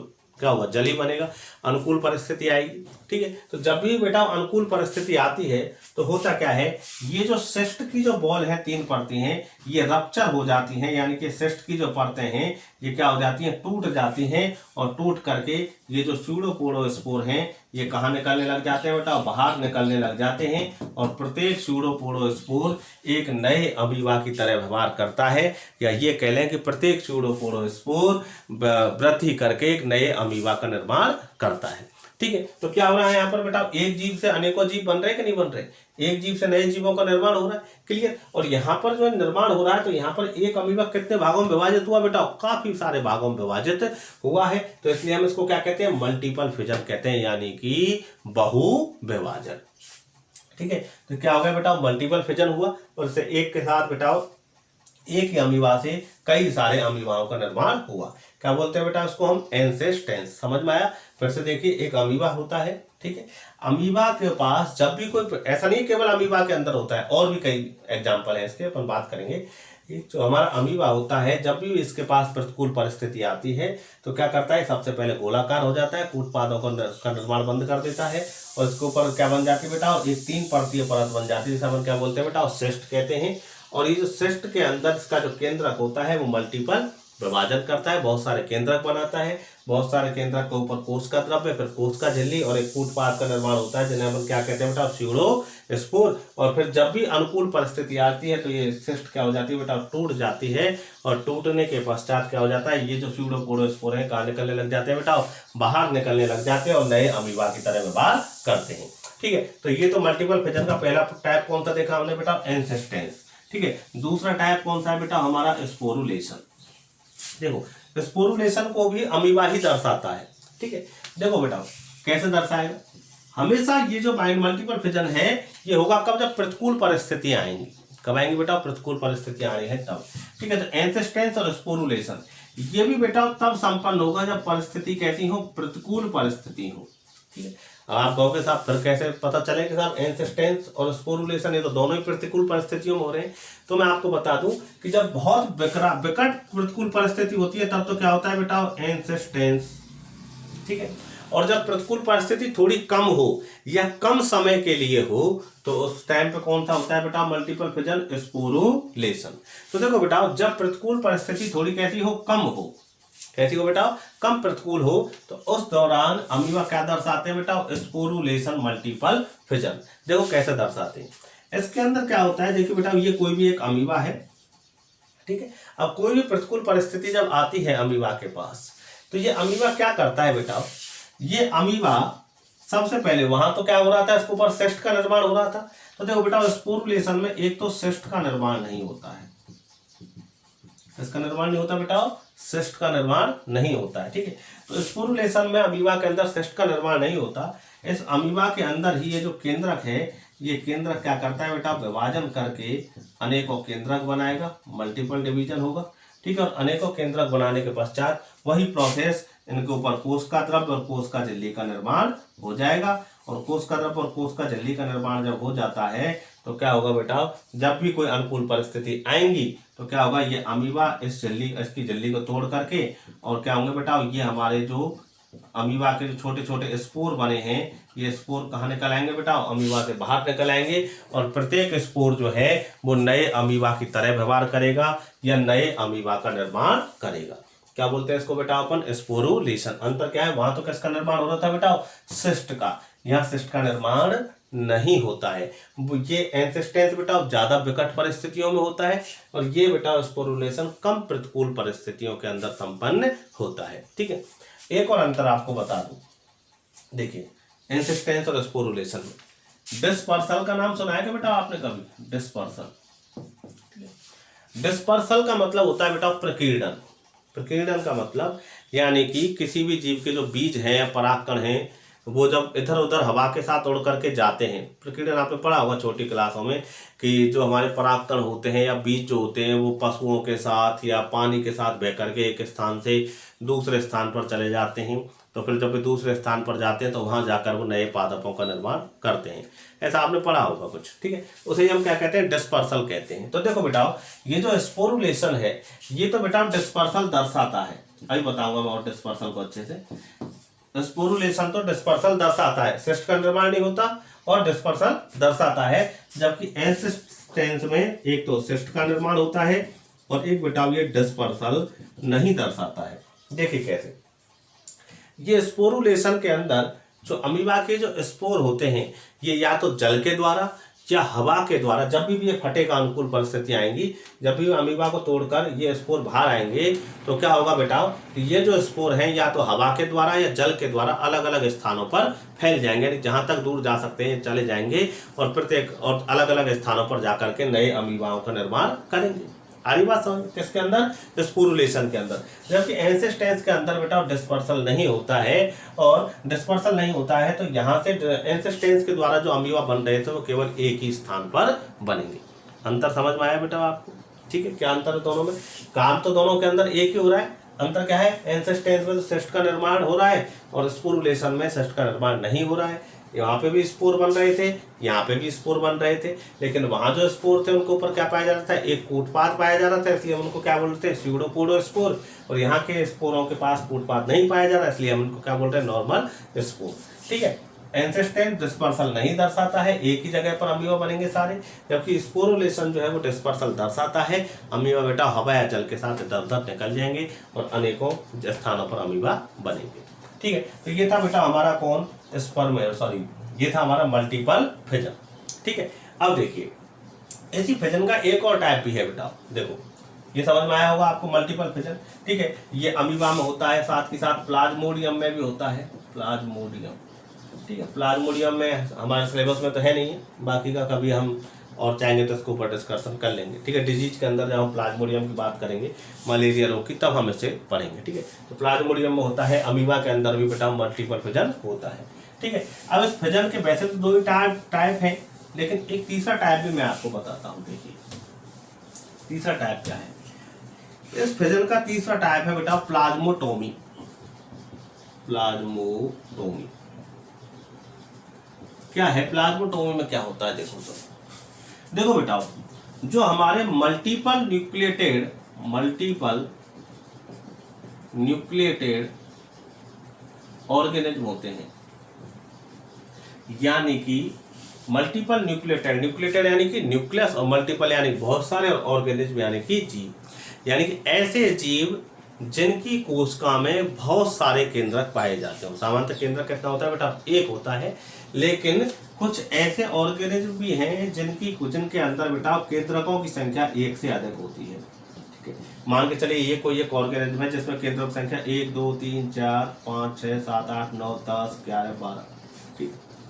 क्या होगा, जल ही बनेगा, अनुकूल परिस्थिति आएगी, ठीक है। तो जब भी बेटा अनुकूल परिस्थिति आती है तो होता क्या है, ये जो सिस्ट की जो बॉल है, 3 परतें हैं, ये रप्चर हो जाती हैं, यानी कि सिस्ट की जो परतें हैं ये क्या हो जाती हैं, टूट जाती हैं, और टूट करके ये जो स्यूडोपोडोस्पोर हैं ये कहाँ निकलने लग जाते हैं बेटा, बाहर निकलने लग जाते हैं। और प्रत्येक स्यूडोपोडोस्पोर एक नए अमीबा की तरह व्यवहार करता है, या ये कह लें कि प्रत्येक स्यूडोपोडोस्पोर वृद्धि करके एक नए अमीबा का निर्माण करता है, ठीक है। तो क्या हो रहा है यहाँ पर बेटा, एक जीव से अनेकों जीव बन रहे हैं कि नहीं बन रहे, एक जीव से नए जीवों का निर्माण हो रहा है, क्लियर। और यहाँ पर जो निर्माण हो रहा है, तो यहाँ पर एक अमीबा कितने भागों में विभाजित हुआ बेटा, काफी सारे भागों में विभाजित हुआ है। तो इसलिए हम इसको क्या कहते हैं, मल्टीपल फिजन कहते हैं, यानी कि बहु विभाजन, ठीक है। तो क्या हो गया बेटा, मल्टीपल फिजन हुआ, और इससे एक के साथ बेटा एक ही अमीबा से कई सारे अमीबाओं का निर्माण हुआ। क्या बोलते हैं बेटा इसको हम, एंसेस्टेंस। समझ में आया। फिर से देखिए, एक अमीबा होता है, ठीक है। अमीबा के पास जब भी कोई, ऐसा नहीं केवल अमीबा के अंदर होता है, और भी कई एग्जाम्पल है इसके, अपन बात करेंगे। जो हमारा अमीबा होता है, जब भी इसके पास प्रतिकूल परिस्थिति आती है तो क्या करता है, सबसे पहले गोलाकार हो जाता है, कूटपादों का निर्माण बंद कर देता है, और इसके ऊपर क्या बन जाती है बेटा, एक 3 परतीय परत बन जाती है, जिसे अपन क्या बोलते हैं बेटा, सिस्ट कहते हैं। और ये जो सिस्ट के अंदर इसका जो केंद्रक होता है वो मल्टीपल विभाजन करता है, बहुत सारे केंद्रक बनाता है, बहुत सारे केंद्रक के ऊपर कोशिका द्रव्य, फिर कोशिका झिल्ली और एक कूटपाद का निर्माण होता है, जिन्हें हम क्या कहते हैं बेटा, स्यूडोस्पोर। और फिर जब भी अनुकूल परिस्थिति आती है तो ये सिस्ट क्या हो जाती है बेटा, टूट जाती है, और टूटने के पश्चात क्या हो जाता है, ये जो स्यूडोपोडोस्पोर है कहाँ निकलने लग जाते हैं बेटा, बाहर निकलने लग जाते हैं, और नए अमीबा की तरह व्यवहार करते हैं, ठीक है। तो ये तो मल्टीपल फिजन का पहला टाइप कौन सा देखा हमने बेटा, एंसेस्टेंस, ठीक है। दूसरा टाइप कौन सा है बेटा, हमारा स्पोरुलेशन। देखो स्पोरुलेशन को भी अमीबा ही दर्शाता है, ठीक है। देखो बेटा कैसे दर्शाएगा, हमेशा ये जो मल्टीपल फिजन है ये होगा कब, जब प्रतिकूल परिस्थितियां आएंगी। कब आएंगी बेटा, प्रतिकूल परिस्थितियां आ रही है तब, ठीक है। तो एंसेस्टेंस और स्पोरुलेशन ये भी बेटा तब संपन्न होगा जब परिस्थिति कैसी हो, प्रतिकूल परिस्थिति हो, ठीक है। अब आप कहोगे साहब फिर कैसे पता चले कि साहब एंसेस्टेंस और स्पोरुलेशन ये तो दोनों ही प्रतिकूल परिस्थितियों में हो रहे हैं। तो मैं आपको बता दूं कि जब बहुत विकट प्रतिकूल परिस्थिति होती है तब तो क्या होता है बेटा, एंसेस्टेंस, ठीक है। और जब प्रतिकूल परिस्थिति थोड़ी कम हो या कम समय के लिए हो तो उस टाइम पे कौन सा होता है बेटा, मल्टीपल फिजन, स्पोरुलेशन। तो देखो बेटा जब प्रतिकूल परिस्थिति थोड़ी कैसी हो, कम हो, कैसी हो बेटा, कम प्रतिकूल हो, तो उस दौरान अमीबा क्या दर्शाते हैं बेटा, स्पोरुलेशन मल्टीपल फिजन। देखो कैसे दर्शाते हैं। इसके अंदर क्या होता है, देखिए बेटा ये कोई भी एक अमीबा है, ठीक है। अब कोई भी प्रतिकूल परिस्थिति जब आती है अमीबा के पास, तो ये अमीबा क्या करता है बेटा, ये अमीबा सबसे पहले वहां तो क्या हो रहा था, इसके ऊपर सिस्ट का निर्माण हो रहा था। तो देखो बेटा स्पोरुलेशन में एक तो सिस्ट का निर्माण नहीं होता है, इसका निर्माण नहीं होता बेटा, सिस्ट का निर्माण नहीं होता है, ठीक है। तो स्पोरुलेशन में अमीबा के अंदर सिस्ट का निर्माण नहीं होता। इस अमीबा के अंदर ही ये जो केंद्रक है, ये केंद्रक क्या करता है बेटा, विभाजन करके अनेकों केंद्रक बनाएगा, मल्टीपल डिवीजन होगा, ठीक है। और अनेकों केंद्रक बनाने के पश्चात वही प्रोसेस इनके ऊपर कोशिका द्रव्य और कोशिका झिल्ली का निर्माण हो जाएगा। और कोशिका द्रव्य और कोशिका झिल्ली का निर्माण जब हो जाता है तो क्या होगा बेटा, जब भी कोई अनुकूल परिस्थिति आएंगी तो क्या होगा, ये अमीबा इसकी झिल्ली को तोड़ करके और क्या होंगे बेटा, ये हमारे जो अमीबा के जो छोटे छोटे स्पोर बने हैं, ये स्पोर कहाँ निकल आएंगे बेटा, अमीबा से बाहर निकल आएंगे। और प्रत्येक स्पोर जो है वो नए अमीबा की तरह व्यवहार करेगा या नए अमीबा का निर्माण करेगा। क्या बोलते हैं इसको बेटा अपन, स्पोरुलेशन। अंतर क्या है, वहां तो किसका निर्माण हो रहा था बेटा, सिस्ट का, यहाँ सिस्ट का निर्माण नहीं होता है। ये एंसिस्टेंस बेटा ज्यादा विकट परिस्थितियों में होता है और ये बेटा स्पोरुलेशन कम प्रतिकूल परिस्थितियों के अंदर संपन्न होता है, ठीक है। एक और अंतर आपको बता दूं, देखिए एंसिस्टेंस और स्पोरुलेशन में डिस्पर्सल का नाम सुना है क्या बेटा आपने कभी, डिस्पर्सल। डिस्पर्सल का मतलब होता है बेटा प्रकीर्णन। प्रकीर्णन का मतलब यानी कि किसी भी जीव के जो बीज हैं या परागकण हैं, वो जब इधर उधर हवा के साथ उड़ करके जाते हैं, प्रकीर्णन आपने पढ़ा होगा छोटी क्लासों में कि जो हमारे परागकण होते हैं या बीज जो होते हैं वो पशुओं के साथ या पानी के साथ बह करके एक स्थान से दूसरे स्थान पर चले जाते हैं। तो फिर जब वे दूसरे स्थान पर जाते हैं तो वहां जाकर वो नए पादपों का निर्माण करते हैं, ऐसा आपने पढ़ा होगा कुछ, ठीक है। उसे हम क्या कहते हैं, डिस्पर्सल कहते हैं। तो देखो बेटा ये जो स्पोरुलेशन है ये तो बेटा डिस्पर्सल दर्शाता है, अभी बताऊंगा मैं और डिस्पर्सल को अच्छे से। स्पोरुलेशन तो डिस्पर्सल दर्शाता है, सिस्ट का निर्माण नहीं होता और डिस्पर्सल दर्शाता है, जबकि एंसिस्टेंस में एक तो सिस्ट का निर्माण होता है और एक बेटा ये डिस्पर्सल नहीं दर्शाता है। देखिए कैसे, ये स्पोरुलेशन के अंदर जो अमीबा के जो स्पोर होते हैं ये या तो जल के द्वारा या हवा के द्वारा, जब भी ये फटेगा अनुकूल परिस्थिति आएंगी, जब भी अमीबा को तोड़कर ये स्पोर बाहर आएंगे तो क्या होगा बेटा, ये जो स्पोर हैं या तो हवा के द्वारा या जल के द्वारा अलग अलग स्थानों पर फैल जाएंगे, यानी जहां तक दूर जा सकते हैं चले जाएंगे और प्रत्येक और अलग अलग स्थानों पर जाकर के नए अमीबाओं का निर्माण करेंगे। आ रही बात समझ, किसके अंदर, स्पोरुलेशन के अंदर। जबकि एंसिस्टेंस के अंदर बेटा डिस्पर्सल नहीं होता है, और डिस्पर्सल नहीं होता है तो यहाँ से एंसिस्टेंस के द्वारा जो अमीबा बन रहे थे वो केवल एक ही स्थान पर बनेंगे। अंतर समझ में आया बेटा आपको, ठीक है। क्या अंतर है दोनों में, काम तो दोनों के अंदर एक ही हो रहा है, अंतर क्या है, एंसिस्टेंस में तो सिस्ट का निर्माण हो रहा है और स्पोरुलेशन में सिस्ट का निर्माण नहीं हो रहा है। यहाँ पे भी स्पोर बन रहे थे, यहाँ पे भी स्पोर बन रहे थे, लेकिन वहां जो स्पोर थे उनके ऊपर क्या पाया जा रहा था, एक कूटपाद पाया जा रहा था, इसलिए हम उनको क्या बोलते हैं, स्यूडोपोडो स्पोर। और यहाँ के स्पोरों के पास कूटपाद नहीं पाया जा रहा, इसलिए हम उनको क्या बोलते हैं, नॉर्मल स्पोर, ठीक है। एंसिस्टेंस डिस्पर्सल नहीं दर्शाता है, एक ही जगह पर अमीबा बनेंगे सारे, जबकि स्पोरुलेशन जो है वो डिस्पर्सल दर्शाता है। अमीबा बेटा हवा या जल के साथ इधर उधर निकल जाएंगे और अनेकों स्थानों पर अमीबा बनेंगे, ठीक है। तो ये था बेटा हमारा कौन, स्पर्म, सॉरी ये था हमारा मल्टीपल फिजन, ठीक है। अब देखिए ऐसी फिजन का एक और टाइप भी है बेटा, देखो ये समझ में आया होगा आपको, मल्टीपल फिजन, ठीक है। ये अमीबा में होता है, साथ के साथ प्लाज्मोडियम में भी होता है, प्लाज्मोडियम, ठीक है। प्लाज्मोडियम में हमारे सिलेबस में तो है नहीं है, बाकी का कभी हम और चाहेंगे तो इसके ऊपर डिस्कशन कर लेंगे, ठीक है। डिजीज के अंदर जब हम प्लाज्मोडियम की बात करेंगे, मलेरिया रोग की, तब हम इसे पढ़ेंगे, ठीक है। तो प्लाज्मोडियम में होता है, अमीबा के अंदर भी बेटा मल्टीपल फिजन होता है, ठीक है। अब इस फिजन के वैसे तो दो ही टाइप हैं, लेकिन एक तीसरा टाइप भी मैं आपको बताता हूँ। देखिए तीसरा टाइप क्या है, इस फिजन का तीसरा टाइप है बेटा प्लाज्मोटोमी। प्लाज्मोटोमी क्या है, प्लाज्मोटोमी में क्या होता है, देखो बेटा, जो हमारे मल्टीपल न्यूक्लिएटेड ऑर्गेनिज्म होते हैं, यानी कि मल्टीपल न्यूक्लिएटेड यानी कि न्यूक्लियस, और मल्टीपल यानी बहुत सारे, और ऑर्गेनिज्म यानी कि जीव, यानी कि ऐसे जीव जिनकी कोशिका में बहुत सारे केंद्रक पाए जाते हैं। सामान्यतः केंद्रक कितना होता है बेटा, एक होता है, लेकिन कुछ ऐसे ऑर्गेनिज्म भी हैं जिनके अंदर बेटा केंद्रकों की संख्या एक से अधिक होती है। ठीक है, मान के चलिए ये कोई एक ऑर्गेनिज्म है जिसमें केंद्रक की संख्या 1 2 3 4 5 6 7 8 9 10 11 12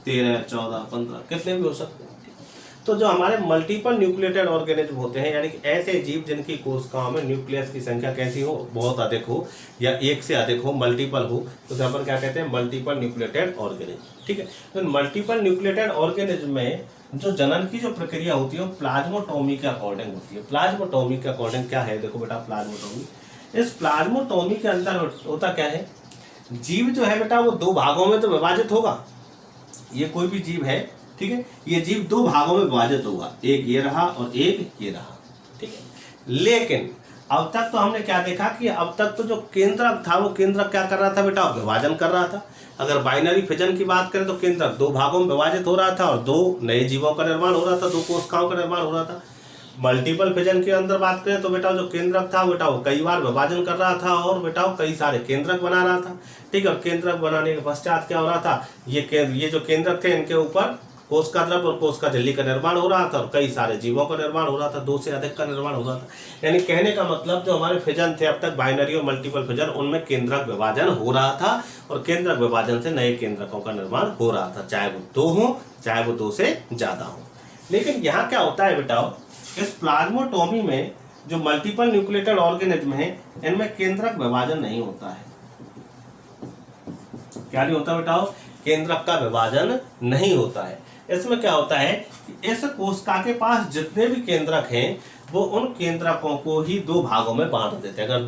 13 14 15 कितने भी हो सकते हैं। तो जो हमारे मल्टीपल न्यूक्लिएटेड ऑर्गेनिज्म होते हैं, यानी कि ऐसे जीव जिनकी कोशिकाओं में न्यूक्लियस की संख्या कैसी हो, बहुत अधिक हो या एक से अधिक हो, मल्टीपल हो, तो अपन क्या कहते हैं, मल्टीपल न्यूक्लिएटेड ऑर्गेनिज्म। ठीक है, तो मल्टीपल न्यूक्लिएटेड ऑर्गेनिज्म में जो जनन की जो प्रक्रिया होती है वो प्लाज्मोटोमी के अकॉर्डिंग होती है। प्लाज्मोटोमी के अकॉर्डिंग क्या है, देखो बेटा प्लाज्मोटोमी, इस प्लाज्मोटोमी के अंदर होता क्या है, जीव जो है बेटा वो दो भागों में तो विभाजित होगा। ये कोई भी जीव है, ठीक है, ये जीव दो भागों में विभाजित होगा, एक ये रहा और एक ये रहा। ठीक है, लेकिन अब तक तो हमने क्या देखा कि अब तक तो जो केंद्रक था वो केंद्रक क्या कर रहा था बेटा, विभाजन कर रहा था। अगर बाइनरी फिजन की बात करें तो केंद्रक दो भागों में विभाजित हो रहा था और दो नए जीवों का निर्माण हो रहा था, दो कोशिकाओं का निर्माण हो रहा था। मल्टीपल फिजन के अंदर बात करें तो बेटा जो केंद्रक था बेटा वो कई बार विभाजन कर रहा था और बेटा वो कई सारे केंद्रक बना रहा था। ठीक है, और केंद्रक बनाने के पश्चात क्या हो रहा था, ये जो केंद्रक थे इनके ऊपर कोशिका द्रव्य और कोशिका झिल्ली का निर्माण हो रहा था और कई सारे जीवों का निर्माण हो रहा था, दो से अधिक का निर्माण हो रहा था। यानी कहने का मतलब जो हमारे फिजन थे अब तक बाइनरी और मल्टीपल फिजन, उनमें केंद्रक विभाजन हो रहा था और केंद्रक विभाजन से नए केंद्रकों का निर्माण हो रहा था, चाहे वो दो हो चाहे वो दो से ज्यादा हो। लेकिन यहाँ क्या होता है बेटा, इस प्लाज्मोटोमी में जो मल्टीपल न्यूक्लिएटेड ऑर्गेनिज्म है इनमें केंद्रक विभाजन नहीं होता है। क्या नहीं होता बेटा, केंद्रक का विभाजन नहीं होता है। इसमें क्या होता है कि इस कोशिका के पास जितने भी केंद्रक हैं वो उन केंद्रकों को ही दो भागों में बांट देते हैं। अगर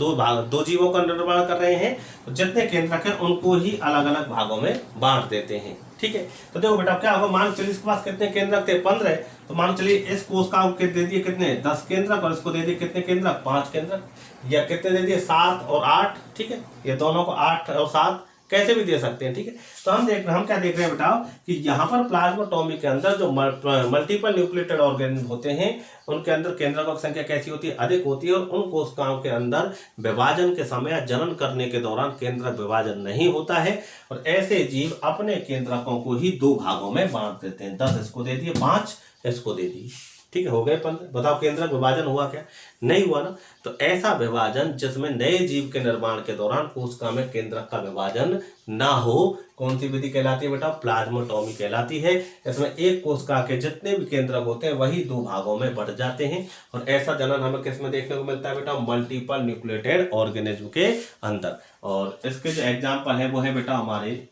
दो जीवों का निर्माण कर रहे हैं तो जितने केंद्रक हैं उनको ही अलग अलग भागों में बांट देते हैं। ठीक है, तो देखो बेटा क्या होगा, मान चलिए इसके पास कितने केंद्रक थे, 15, तो मान चलिए इस कोशिका को दे दिए कितने, 10 केंद्रक, और इसको दे दिए कितने केंद्रक, 5 केंद्रक, या कितने दे दिए, 7 और 8। ठीक है, ये दोनों को 8 और 7 कैसे भी दे सकते हैं। ठीक है, तो हम क्या देख रहे हैं बेटा कि यहाँ पर प्लाज्मोटोमी के अंदर जो मल्टीपल न्यूक्लिएटेड ऑर्गेनिज्म होते हैं उनके अंदर केंद्रकों की संख्या कैसी होती है, अधिक होती है, और उन कोशिकाओं के अंदर विभाजन के समय जनन करने के दौरान केंद्रक विभाजन नहीं होता है और ऐसे जीव अपने केंद्रकों को ही दो भागों में बांट देते हैं। 10 इसको दे दिए, 5 इसको दे दिए। ठीक है, हो गए 15। बताओ केंद्रक विभाजन हुआ क्या, नहीं हुआ ना। तो ऐसा विभाजन जिसमें नए जीव के निर्माण के दौरान कोशिका में केंद्रक का विभाजन ना हो, कौन सी विधि कहलाती है बेटा, प्लाज्मोटोमी कहलाती है। इसमें एक कोशिका के जितने भी केंद्रक होते हैं वही दो भागों में बढ़ जाते हैं और ऐसा जनन हमें किसमें देखने को मिलता है बेटा, मल्टीपल न्यूक्लिएटेड ऑर्गेनिज्म के अंदर। और इसके जो एग्जाम्पल है वो है बेटा हमारे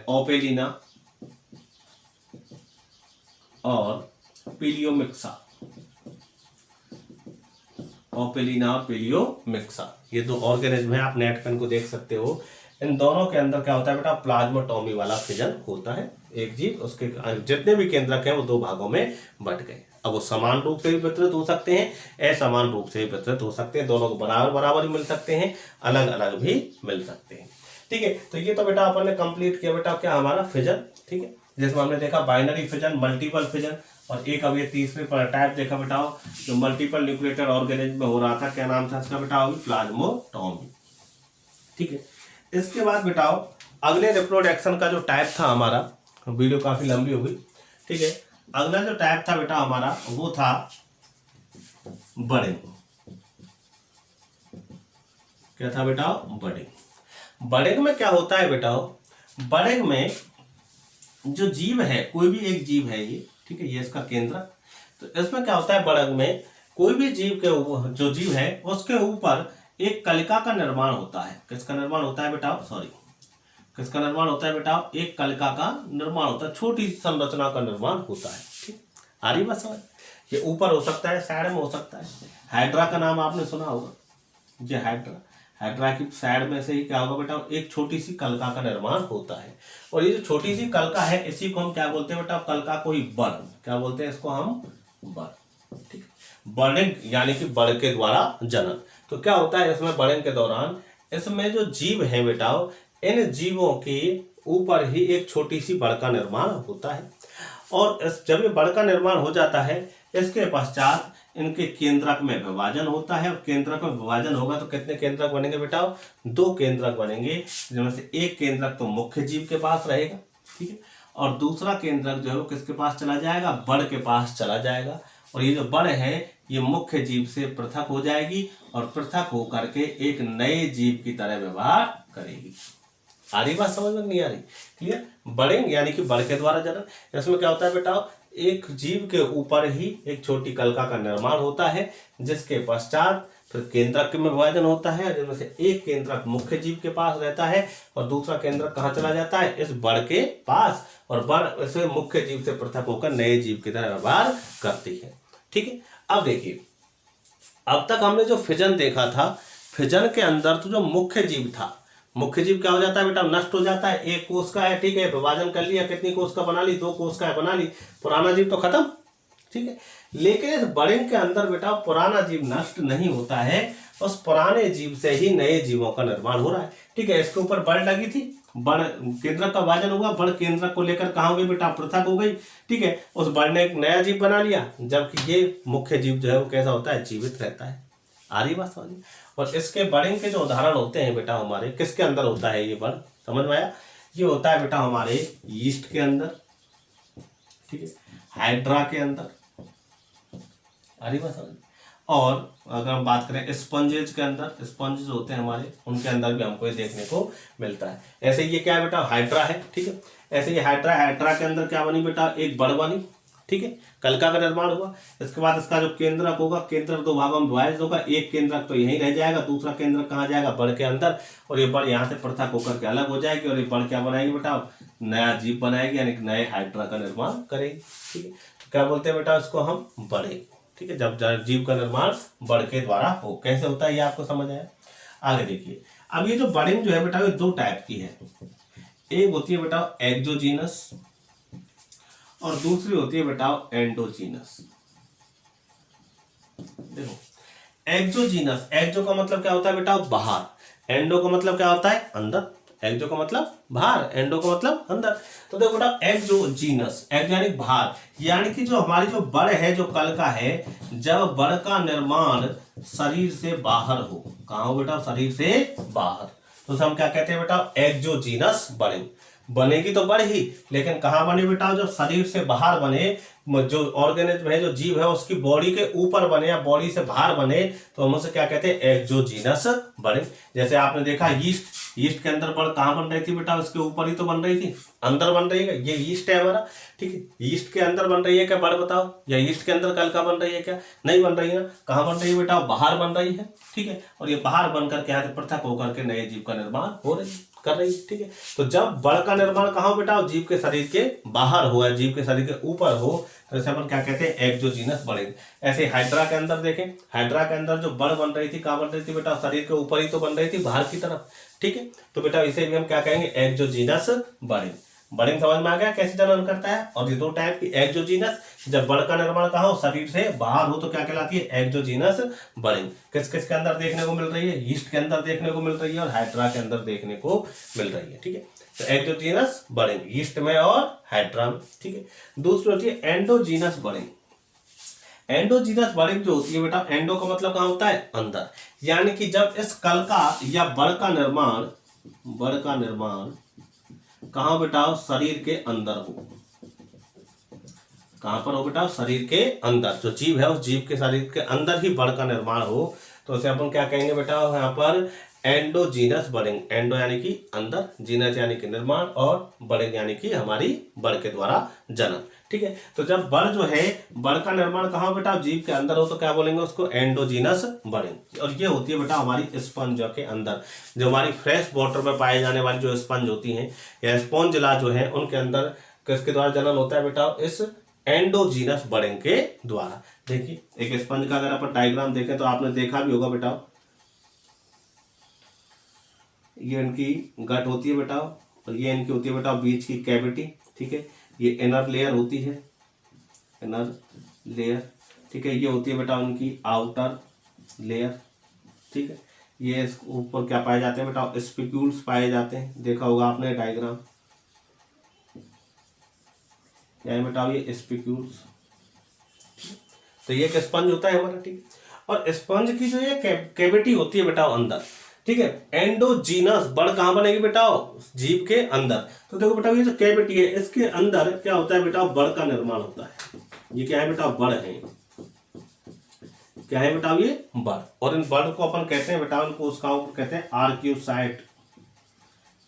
ओपेलिना और पिलियोमिक्सा। ओपेलिना और पिलियोमिक्सा ये दो ऑर्गेनिज्म है, आप नेट पे इनको देख सकते हो। इन दोनों के अंदर क्या होता है बेटा, प्लाज्मोटोमी वाला फिजन होता है। एक जीव उसके जितने भी केंद्रक हैं वो दो भागों में बट गए। अब वो समान रूप से भी वितरित हो सकते हैं, असमान रूप से भी वितरित हो सकते हैं, दोनों को बराबर बराबर ही मिल सकते हैं, अलग अलग भी मिल सकते हैं। ठीक है, तो ये तो बेटा अपन ने कंप्लीट किया बेटा क्या, हमारा फिजन। ठीक है, जिसमें हमने देखा बाइनरी फिजन, मल्टीपल फिजन, और एक अब ये तीसरे टाइप देखा बेटाओ जो मल्टीपल न्यूक्लिएटेड ऑर्गेनिज्म में हो रहा था, क्या नाम था इसका बेटाओ, प्लाज्मोटोमी। ठीक है, इसके बाद बेटाओ अगले रिप्रोडक्शन का जो टाइप था हमारा, वीडियो काफी लंबी हो गई। ठीक है, अगला जो टाइप था बेटा हमारा वो था बर्डिंग। क्या था बेटा, बर्डिंग। बर्डिंग में क्या होता है बेटा, बर्डिंग में जो जीव है, कोई भी एक जीव है ये, ठीक है, ये इसका केंद्र। तो इसमें क्या होता है, बर्डिंग में कोई भी जीव के जो जीव है उसके ऊपर एक कलिका का निर्माण होता है। किसका निर्माण होता है बेटा, किसका निर्माण होता है बेटा, एक कलिका का निर्माण होता है, छोटी संरचना का निर्माण होता है। ठीक, आ रही बात समझ। ये ऊपर हो सकता है, साइड में हो सकता है। हाइड्रा का नाम आपने सुना होगा, ये हाइड्रा की साइड में से ही क्या होगा बेटा, एक छोटी सी कलिका का निर्माण होता है। और ये जो छोटी सी कलिका है इसी को हम क्या बोलते हैं बेटा, कलिका को ही बर्ड, क्या बोलते हैं इसको हम, बर्ड। ठीक, बर्डिंग यानी कि बर्ड के द्वारा जनन। तो क्या होता है इसमें, बर्डिंग के दौरान इसमें जो जीव है बेटा, इन जीवों के ऊपर ही एक छोटी सी बड़ का निर्माण होता है। और जब ये बड़ का निर्माण हो जाता है इसके पश्चात इनके केंद्रक में विभाजन होता है, और केंद्रक में विभाजन होगा तो कितने केंद्रक बनेंगे बेटा? 2 केंद्रक बनेंगे, जिनमें से एक केंद्रक तो मुख्य जीव के पास रहेगा, ठीक है, और दूसरा केंद्रक जो है वो किसके पास चला जाएगा? बड़ के पास चला जाएगा। और ये जो बड़ है ये मुख्य जीव से पृथक हो जाएगी और पृथक होकर के एक नए जीव की तरह व्यवहार करेगी। आ रही बात समझ में? नहीं आ रही? क्लियर? बड़ेंगे यानी कि बड़ के द्वारा जनन। इसमें क्या होता है बेटा? एक जीव के ऊपर ही एक छोटी कलिका का निर्माण होता है, जिसके पश्चात फिर केंद्रक में विभाजन होता है, जिनमें से एक केंद्रक मुख्य जीव के पास रहता है और दूसरा केंद्रक कहाँ चला जाता है? इस बड़ के पास, और बड़ इसे मुख्य जीव से पृथक होकर नए जीव की तरह व्यवहार करती है। ठीक है, अब देखिए, अब तक हमने जो फिजन देखा था, फिजन के अंदर तो जो मुख्य जीव था, मुख्य जीव क्या हो जाता है बेटा? नष्ट हो जाता है। एक कोश का है, ठीक है, विभाजन कर लिया, कितनी कोश का बना ली? 2 कोश का है, बना ली, पुराना जीव तो खत्म, ठीक है। लेकिन इस बड़िंग के अंदर बेटा पुराना जीव नष्ट नहीं होता है, उस पुराने जीव से ही नए जीवों का निर्माण हो रहा है, ठीक है। इसके ऊपर बड़ लगी थी, बड़ केंद्रक का विभाजन हुआ, बड़ केंद्रक को लेकर कहाँ हो गई बेटा? पृथक हो गई, ठीक है। उस बड़ ने एक नया जीव बना लिया, जबकि ये मुख्य जीव जो है वो कैसा होता है? जीवित रहता है। आ रही बात समझ में? और इसके बड़िंग के जो उदाहरण होते हैं बेटा हमारे, किसके अंदर होता है ये बड़? समझ में आया? ये होता है बेटा हमारे यीस्ट के अंदर, ठीक है, हाइड्रा के अंदर। आ रही बात समझ में? और अगर हम बात करें स्पंजेज के अंदर, स्पंजेज होते हैं हमारे, उनके अंदर भी हमको ये देखने को मिलता है। ऐसे ये क्या है बेटा? हाइड्रा है, ठीक है। ऐसे ये हाइड्रा, हाइड्रा के अंदर क्या बनी बेटा? एक बड़ बनी, ठीक है, कलिका का निर्माण हुआ। इसके बाद इसका जो केंद्रक होगा, केंद्रक 2 भागों में विभाजित होगा, एक केंद्रक तो यहीं रह जाएगा, दूसरा केंद्रक कहाँ जाएगा? बड़ के अंदर, और ये बड़ यहाँ से पृथक होकर के अलग हो जाएगी, और ये बड़ क्या बनाएगी बेटा? नया जीव बनाएगी, यानी नए हाइड्रा का निर्माण करेगी, ठीक है। तो क्या बोलते हैं बेटा? इसको हम बड़े, ठीक है, जब जीव का निर्माण बड़ के द्वारा हो। कैसे होता है ये आपको समझ आया? आगे देखिए, अब ये जो बड़िंग जो है बेटा, ये 2 टाइप की है। एक होती है बेटा एक्सोजीनस, और दूसरी होती है बेटा एंडोजीनस। देखो, एक्सोजीनस, एक्सो का मतलब क्या होता है बेटा? बाहर। एंडो का मतलब क्या होता है? अंदर। एक्सो का मतलब बाहर, एंडो का मतलब अंदर। तो देखो बेटा, एक्सोजीनस, एक्सो यानी बाहर, यानी कि जो हमारी जो बड़ है, जो कलिका है, जब बड़ का निर्माण शरीर से बाहर हो। कहाँ हो बेटा? शरीर से बाहर, तो हम क्या कहते हैं बेटा? एक्सोजीनस बड़िंग। बनेगी तो बड़ ही, लेकिन कहाँ बने बेटा? जब शरीर से बाहर बने, जो ऑर्गेनिज्म है, जो जीव है, उसकी बॉडी के ऊपर बने या बॉडी से बाहर बने, तो हम उसे क्या कहते हैं? एक्सोजीनस बड़िंग। जैसे आपने देखा यीस्ट, यीस्ट के अंदर बड़ कहाँ बन रही थी बेटा? उसके ऊपर ही तो बन रही थी, अंदर बन रही है। ये यीस्ट है हमारा, ठीक है। यीस्ट के अंदर बन रही है क्या बड़? बताओ। या यीस्ट के अंदर कलिका बन रही है क्या? नहीं बन रही है ना। कहाँ बन रही है बेटा? बाहर बन रही है, ठीक है। और ये बाहर बनकर के यहाँ से पृथक होकर के नए जीव का निर्माण हो रही है, कर रही है, ठीक है। तो जब बड़ का निर्माण कहाँ हो बेटा? जीव के शरीर के बाहर हो या जीव के शरीर के ऊपर हो, तो इसे अपन क्या कहते हैं? एक्सोजीनस बड़िंग। ऐसे हाइड्रा के अंदर देखें, हाइड्रा के अंदर जो बड़ बन रही थी, कहाँ बन रही थी बेटा? शरीर के ऊपर ही तो बन रही थी, बाहर की तरफ, ठीक है। तो बेटा इसे भी हम क्या कहेंगे? एक्सोजीनस बड़िंग। बड़िंग समझ में आ गया कैसे जनन करता है? और ये 2 टाइप की, एक्सोजीनस, जब बड़ का निर्माण कहाँ हो? शरीर से बाहर हो, तो क्या कहलाती है? एक्सोजीनस बड़िंग। किस किस के अंदर देखने को मिल रही है? यीस्ट के अंदर देखने को मिल रही है और हाइड्रा के अंदर देखने को मिल रही है, ठीक है। तो एक्सोजीनस बड़िंग यीस्ट में और हाइड्रा में, ठीक है। दूसरी होती है एंडोजीनस बड़िंग। एंडोजीनस बड़िंग जो होती है बेटा, एंडो का मतलब कहाँ होता है? अंदर। यानी कि जब इस कलिका या बड़ का निर्माण कहाँ बेटा? शरीर के अंदर हो। कहाँ पर हो बेटा? शरीर के अंदर। जो जीव है, उस जीव के शरीर के अंदर ही बड़ का निर्माण हो, तो उसे अपन क्या कहेंगे बेटा? यहाँ पर एंडोजीनस बड़िंग। एंडो यानी कि अंदर, जीनस यानी कि निर्माण, और बड़िंग यानी कि हमारी बड़ के द्वारा जनन, ठीक है। तो जब बड़ जो है, बड़ का निर्माण कहाँ बेटा? जीव के अंदर हो, तो क्या बोलेंगे उसको? एंडोजीनस बड़िंग। और ये होती है बेटा हमारी स्पंज के अंदर। जो हमारी फ्रेश वाटर में पाए जाने वाली जो स्पंज होती हैं या स्पॉन्जिला जो है, उनके अंदर किसके द्वारा जनन होता है बेटा? इस एंडोजीनस बड़िंग के द्वारा। देखिए, एक स्पंज का अगर अपन डायग्राम देखें तो आपने देखा भी होगा बेटा, ये इनकी गट होती है बेटा, और ये इनकी होती है बेटा बीच की कैविटी, ठीक है। ये इनर लेयर होती है, इनर लेयर, ठीक है। ये होती है बेटा उनकी आउटर लेयर, ठीक है। ये ऊपर क्या पाए जाते हैं बेटा? स्पिक्यूल्स पाए जाते हैं, देखा होगा आपने डायग्राम। क्या है बेटा? ये स्पिक्यूल्स, तो ये एक स्पंज होता है हमारा, ठीक है। और स्पंज की जो ये कैविटी होती है बेटा अंदर, ठीक है, एंडोजीनस बड़ कहाँ बनेगी बेटा, जीभ के अंदर। तो देखो बेटा ये जो कैविटी है इसके अंदर क्या होता है बेटा, बड़ का निर्माण होता है। ये क्या है बेटा, बड़ है, क्या है बेटा ये बड़। और इन बड़ को अपन कहते हैं बेटा, इन कोशिकाओं को कहते हैं आर्कियोसाइट।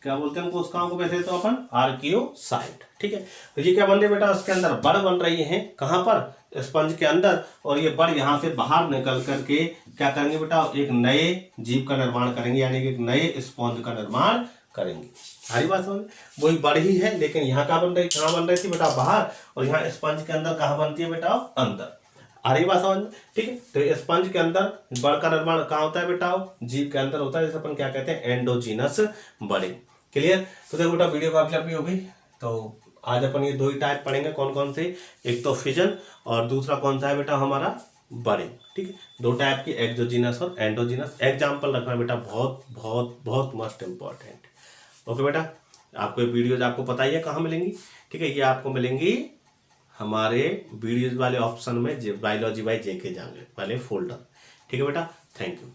क्या बोलते हैं कोशिकाओं को वैसे तो अपन, आर्कियोसाइट, ठीक है। तो ये क्या बन रही है बेटा, उसके अंदर बड़ बन रही है, कहाँ पर, स्पंज के अंदर। और ये बड़ यहाँ से बाहर निकल करके क्या करेंगे बेटा, एक नए जीव का निर्माण करेंगे, यानी कि एक नए स्पंज का निर्माण करेंगे। सारी बात समझ, वही बड़ ही है, लेकिन यहाँ कहाँ बन रही, कहाँ बन रही थी बेटा, बाहर, और यहाँ स्पंज के अंदर कहाँ बनती है बेटा, अंदर। आ रही बात समझ में, ठीक है। तो स्पंज के अंदर बड़ का निर्माण कहाँ होता है बेटा, जीव के अंदर होता है, जैसे अपन क्या कहते हैं, एंडोजीनस बड़े। क्लियर। तो देखो बेटा वीडियो काफी लंबी हो गई, तो आज अपन ये दो ही टाइप पढ़ेंगे, कौन कौन से, एक तो फिजन और दूसरा कौन सा है बेटा हमारा, बड़े, ठीक है। दो टाइप की, एक्सोजीनस और एंडोजीनस। एग्जाम्पल रखना बेटा, बहुत बहुत बहुत मस्ट इंपॉर्टेंट। ओके बेटा, आपको ये वीडियोज आपको पता ही है कहाँ मिलेंगी, ठीक है। ये आपको मिलेंगी हमारे वीडियोज वाले ऑप्शन में, बायोलॉजी बाय जेके जांगे वाले फोल्डर, ठीक है बेटा। Thank you.